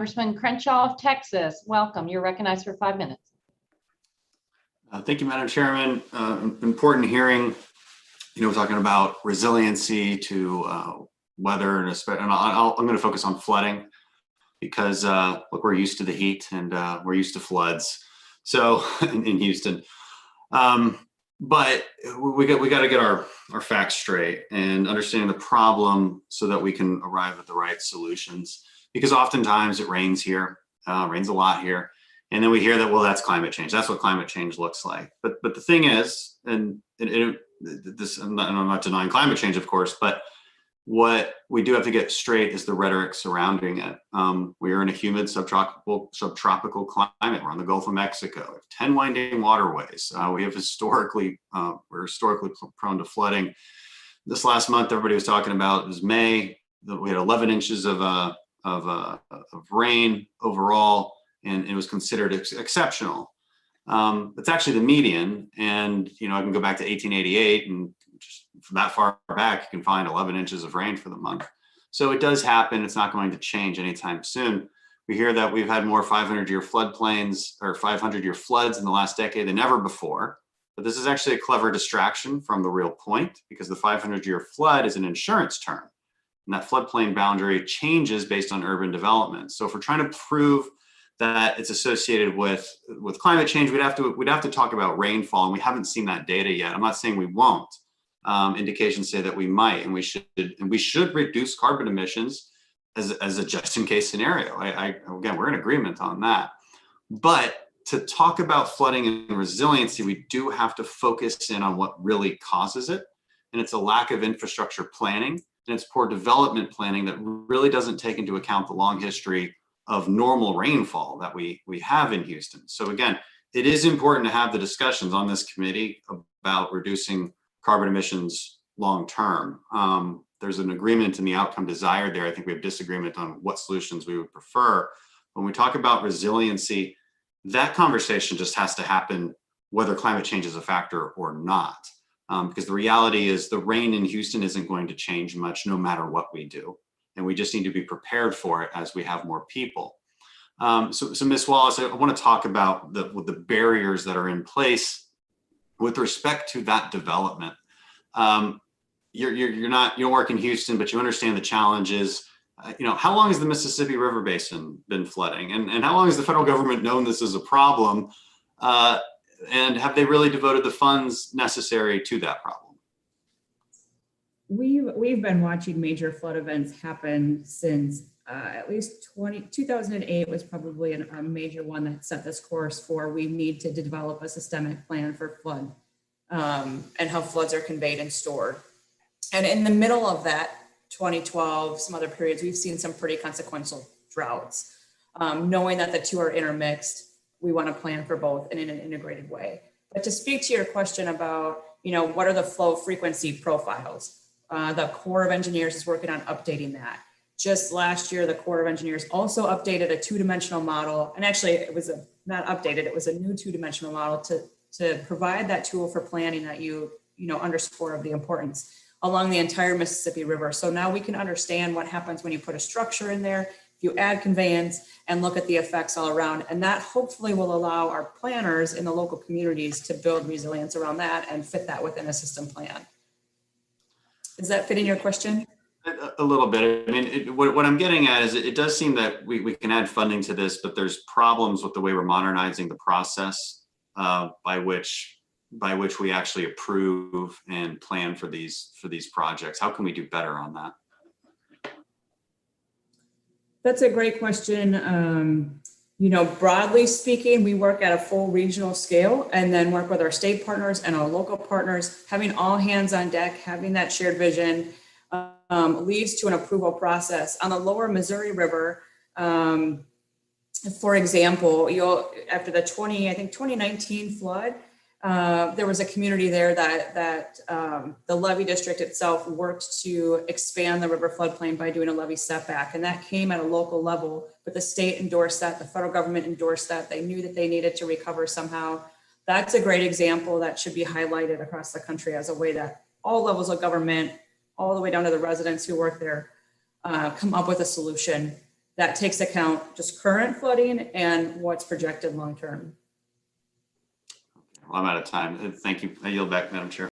Congressman Crenshaw of Texas. Welcome. You're recognized for 5 minutes. Thank you, Madam Chairman. Important hearing. We're talking about resiliency to weather, and I'm going to focus on flooding because look, we're used to the heat and we're used to floods. So in Houston, but we got to get our facts straight and understanding the problem so that we can arrive at the right solutions. Because oftentimes it rains here, rains a lot here, and then we hear that, well, that's climate change. That's what climate change looks like. But the thing is, and I'm not denying climate change, of course, but what we do have to get straight is the rhetoric surrounding it. We are in a humid subtropical climate. We're on the Gulf of Mexico. We have 10 winding waterways. We're historically prone to flooding. This last month, everybody was talking about, it was May, we had 11 inches of rain overall, and it was considered exceptional. It's actually the median, and I can go back to 1888, and just from that far back, you can find 11 inches of rain for the month. So it does happen. It's not going to change anytime soon. We hear that we've had more 500-year floodplains or 500-year floods in the last decade than ever before. But this is actually a clever distraction from the real point, because the 500-year flood is an insurance term. And that floodplain boundary changes based on urban development. So if we're trying to prove that it's associated with climate change, we'd have to talk about rainfall, and we haven't seen that data yet. I'm not saying we won't. Indications say that we might, and we should reduce carbon emissions as a just-in-case scenario. Again, we're in agreement on that. But to talk about flooding and resiliency, we do have to focus in on what really causes it, and it's a lack of infrastructure planning. And it's poor development planning that really doesn't take into account the long history of normal rainfall that we have in Houston. So again, it is important to have the discussions on this committee about reducing carbon emissions long term. There's an agreement in the outcome desired there. I think we have disagreement on what solutions we would prefer. When we talk about resiliency, that conversation just has to happen whether climate change is a factor or not. Because the reality is the rain in Houston isn't going to change much no matter what we do. And we just need to be prepared for it as we have more people. So Ms. Wallace, I want to talk about the barriers that are in place with respect to that development. You don't work in Houston, but you understand the challenges. How long has the Mississippi River Basin been flooding? And how long has the federal government known this is a problem? And have they really devoted the funds necessary to that problem? We've been watching major flood events happen since at least 2008 was probably a major one that set this course for we need to develop a systemic plan for flood and how floods are conveyed and stored. And in the middle of that, 2012, some other periods, we've seen some pretty consequential droughts. Knowing that the two are intermixed, we want to plan for both and in an integrated way. But to speak to your question about, what are the flow frequency profiles? The Corps of Engineers is working on updating that. Just last year, the Corps of Engineers also updated a two-dimensional model. And actually it was not updated, it was a new two-dimensional model to provide that tool for planning that you underscore of the importance along the entire Mississippi River. So now we can understand what happens when you put a structure in there, you add conveyance, and look at the effects all around. And that hopefully will allow our planners in the local communities to build resilience around that and fit that within a system plan. Is that fitting your question? A little bit. I mean, what I'm getting at is it does seem that we can add funding to this, but there's problems with the way we're modernizing the process by which we actually approve and plan for these projects. How can we do better on that? That's a great question. Broadly speaking, we work at a full regional scale and then work with our state partners and our local partners, having all hands on deck, having that shared vision leads to an approval process. On the lower Missouri River, for example, after the 2019 flood, there was a community there that the levee district itself worked to expand the river floodplain by doing a levee setback. And that came at a local level, but the state endorsed that, the federal government endorsed that. They knew that they needed to recover somehow. That's a great example that should be highlighted across the country as a way that all levels of government, all the way down to the residents who work there, come up with a solution that takes account just current flooding and what's projected long-term. Well, I'm out of time. Thank you. I yield back, Madam Chair.